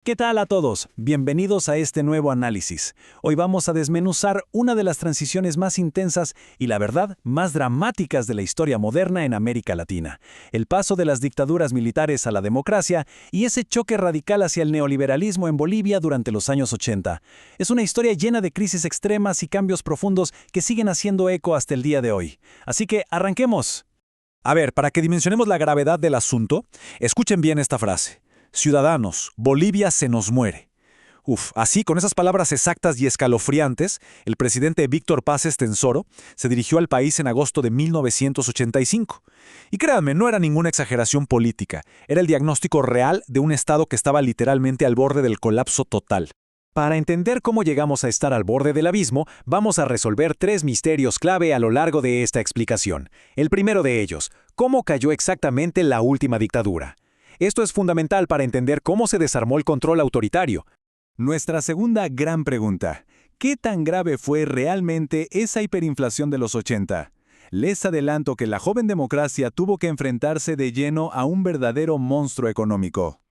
¿Qué tal a todos? Bienvenidos a este nuevo análisis. Hoy vamos a desmenuzar una de las transiciones más intensas y, la verdad, más dramáticas de la historia moderna en América Latina. El paso de las dictaduras militares a la democracia y ese choque radical hacia el neoliberalismo en Bolivia durante los años 80. Es una historia llena de crisis extremas y cambios profundos que siguen haciendo eco hasta el día de hoy. Así que, arranquemos. A ver, para que dimensionemos la gravedad del asunto, escuchen bien esta frase. Ciudadanos, Bolivia se nos muere. Así, con esas palabras exactas y escalofriantes, el presidente Víctor Paz Estenssoro se dirigió al país en agosto de 1985. Y créanme, no era ninguna exageración política, era el diagnóstico real de un Estado que estaba literalmente al borde del colapso total. Para entender cómo llegamos a estar al borde del abismo, vamos a resolver tres misterios clave a lo largo de esta explicación. El primero de ellos, ¿cómo cayó exactamente la última dictadura? Esto es fundamental para entender cómo se desarmó el control autoritario. Nuestra segunda gran pregunta, ¿qué tan grave fue realmente esa hiperinflación de los 80? Les adelanto que la joven democracia tuvo que enfrentarse de lleno a un verdadero monstruo económico.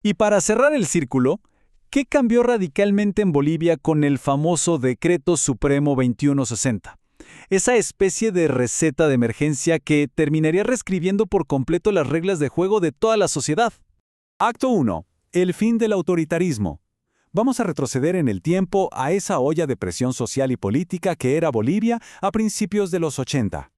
Y para cerrar el círculo, ¿qué cambió radicalmente en Bolivia con el famoso Decreto Supremo 2160? Esa especie de receta de emergencia que terminaría reescribiendo por completo las reglas de juego de toda la sociedad. Acto 1. El fin del autoritarismo. Vamos a retroceder en el tiempo a esa olla de presión social y política que era Bolivia a principios de los 80.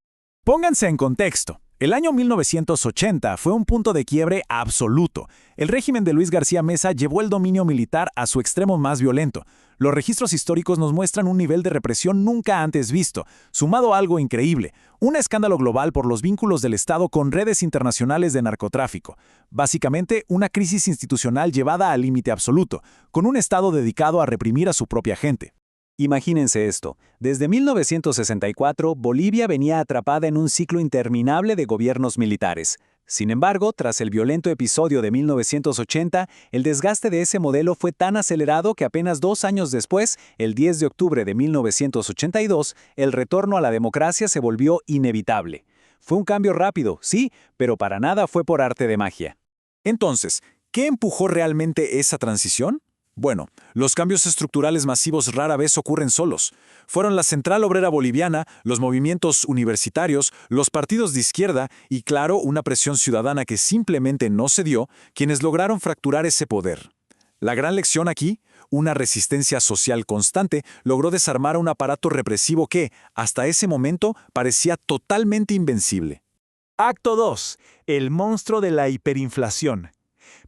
Pónganse en contexto. El año 1980 fue un punto de quiebre absoluto. El régimen de Luis García Meza llevó el dominio militar a su extremo más violento. Los registros históricos nos muestran un nivel de represión nunca antes visto, sumado a algo increíble, un escándalo global por los vínculos del Estado con redes internacionales de narcotráfico. Básicamente, una crisis institucional llevada al límite absoluto, con un Estado dedicado a reprimir a su propia gente. Imagínense esto. Desde 1964, Bolivia venía atrapada en un ciclo interminable de gobiernos militares. Sin embargo, tras el violento episodio de 1980, el desgaste de ese modelo fue tan acelerado que apenas 2 años después, el 10 de octubre de 1982, el retorno a la democracia se volvió inevitable. Fue un cambio rápido, sí, pero para nada fue por arte de magia. Entonces, ¿qué empujó realmente esa transición? Bueno, los cambios estructurales masivos rara vez ocurren solos. Fueron la Central Obrera Boliviana, los movimientos universitarios, los partidos de izquierda y, claro, una presión ciudadana que simplemente no cedió, quienes lograron fracturar ese poder. La gran lección aquí, una resistencia social constante, logró desarmar a un aparato represivo que, hasta ese momento, parecía totalmente invencible. Acto 2. El monstruo de la hiperinflación.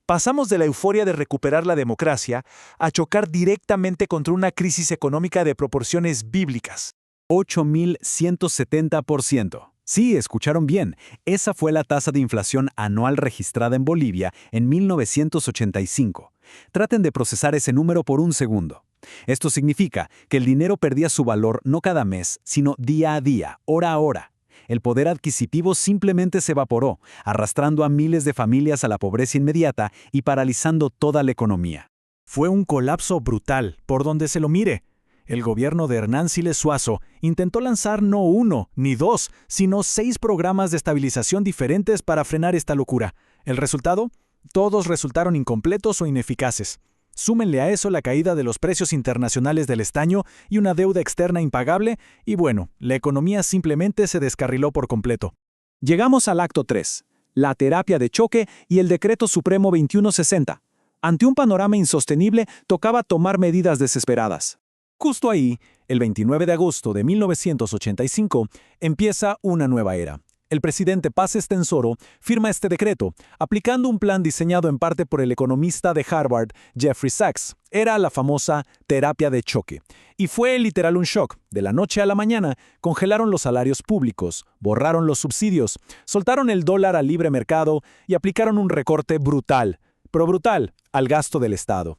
Pasamos de la euforia de recuperar la democracia a chocar directamente contra una crisis económica de proporciones bíblicas. 8.170%. Sí, escucharon bien. Esa fue la tasa de inflación anual registrada en Bolivia en 1985. Traten de procesar ese número por un segundo. Esto significa que el dinero perdía su valor no cada mes, sino día a día, hora a hora. El poder adquisitivo simplemente se evaporó, arrastrando a miles de familias a la pobreza inmediata y paralizando toda la economía. Fue un colapso brutal, por donde se lo mire. El gobierno de Hernán Siles Suazo intentó lanzar no 1 ni 2, sino 6 programas de estabilización diferentes para frenar esta locura. ¿El resultado? Todos resultaron incompletos o ineficaces. Súmenle a eso la caída de los precios internacionales del estaño y una deuda externa impagable, y bueno, la economía simplemente se descarriló por completo. Llegamos al acto 3, la terapia de choque y el Decreto Supremo 2160. Ante un panorama insostenible, tocaba tomar medidas desesperadas. Justo ahí, el 29 de agosto de 1985, empieza una nueva era. El presidente Paz Estenssoro firma este decreto, aplicando un plan diseñado en parte por el economista de Harvard, Jeffrey Sachs. Era la famosa terapia de choque. Y fue literal un shock. De la noche a la mañana, congelaron los salarios públicos, borraron los subsidios, soltaron el dólar al libre mercado y aplicaron un recorte brutal, pero brutal, al gasto del Estado.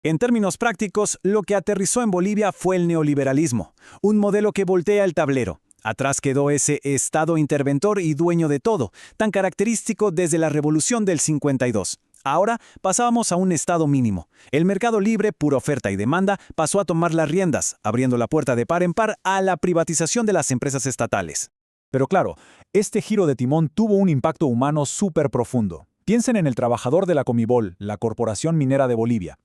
En términos prácticos, lo que aterrizó en Bolivia fue el neoliberalismo, un modelo que voltea el tablero. Atrás quedó ese Estado interventor y dueño de todo, tan característico desde la Revolución del 52. Ahora pasábamos a un estado mínimo. El mercado libre, pura oferta y demanda, pasó a tomar las riendas, abriendo la puerta de par en par a la privatización de las empresas estatales. Pero claro, este giro de timón tuvo un impacto humano súper profundo. Piensen en el trabajador de la Comibol, la Corporación Minera de Bolivia.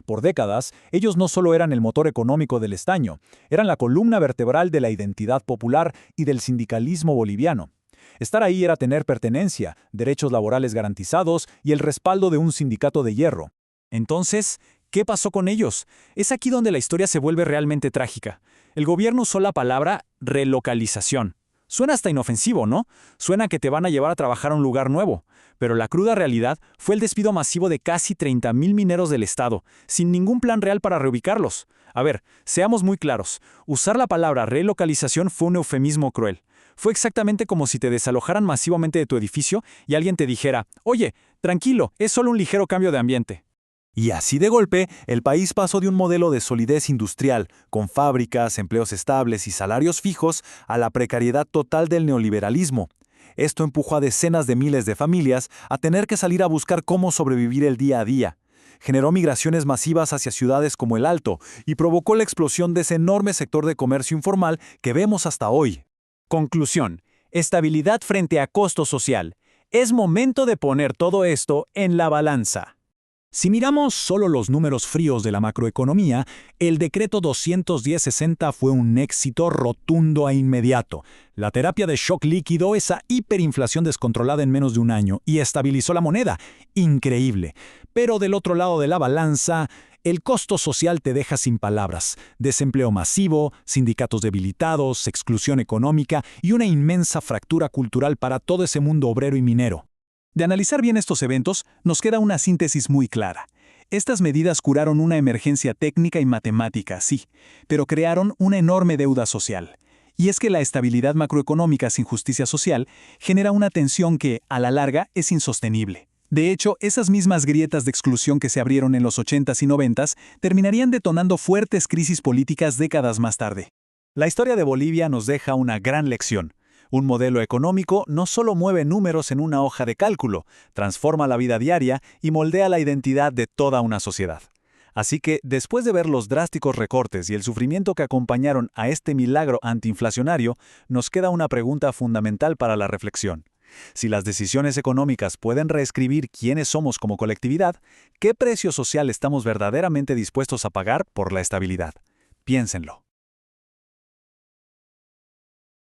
Por décadas, ellos no solo eran el motor económico del estaño, eran la columna vertebral de la identidad popular y del sindicalismo boliviano. Estar ahí era tener pertenencia, derechos laborales garantizados y el respaldo de un sindicato de hierro. Entonces, ¿qué pasó con ellos? Es aquí donde la historia se vuelve realmente trágica. El gobierno usó la palabra relocalización. Suena hasta inofensivo, ¿no? Suena que te van a llevar a trabajar a un lugar nuevo. Pero la cruda realidad fue el despido masivo de casi 30,000 mineros del Estado, sin ningún plan real para reubicarlos. A ver, seamos muy claros. Usar la palabra relocalización fue un eufemismo cruel. Fue exactamente como si te desalojaran masivamente de tu edificio y alguien te dijera, oye, tranquilo, es solo un ligero cambio de ambiente. Y así de golpe, el país pasó de un modelo de solidez industrial, con fábricas, empleos estables y salarios fijos, a la precariedad total del neoliberalismo. Esto empujó a decenas de miles de familias a tener que salir a buscar cómo sobrevivir el día a día. Generó migraciones masivas hacia ciudades como El Alto y provocó la explosión de ese enorme sector de comercio informal que vemos hasta hoy. Conclusión: estabilidad frente a costo social. Es momento de poner todo esto en la balanza. Si miramos solo los números fríos de la macroeconomía, el decreto 210-60 fue un éxito rotundo e inmediato. La terapia de shock líquido esa hiperinflación descontrolada en menos de un año y estabilizó la moneda. Increíble. Pero del otro lado de la balanza, el costo social te deja sin palabras. Desempleo masivo, sindicatos debilitados, exclusión económica y una inmensa fractura cultural para todo ese mundo obrero y minero. De analizar bien estos eventos, nos queda una síntesis muy clara. Estas medidas curaron una emergencia técnica y matemática, sí, pero crearon una enorme deuda social. Y es que la estabilidad macroeconómica sin justicia social genera una tensión que, a la larga, es insostenible. De hecho, esas mismas grietas de exclusión que se abrieron en los 80s y 90s terminarían detonando fuertes crisis políticas décadas más tarde. La historia de Bolivia nos deja una gran lección. Un modelo económico no solo mueve números en una hoja de cálculo, transforma la vida diaria y moldea la identidad de toda una sociedad. Así que, después de ver los drásticos recortes y el sufrimiento que acompañaron a este milagro antiinflacionario, nos queda una pregunta fundamental para la reflexión. Si las decisiones económicas pueden reescribir quiénes somos como colectividad, ¿qué precio social estamos verdaderamente dispuestos a pagar por la estabilidad? Piénsenlo.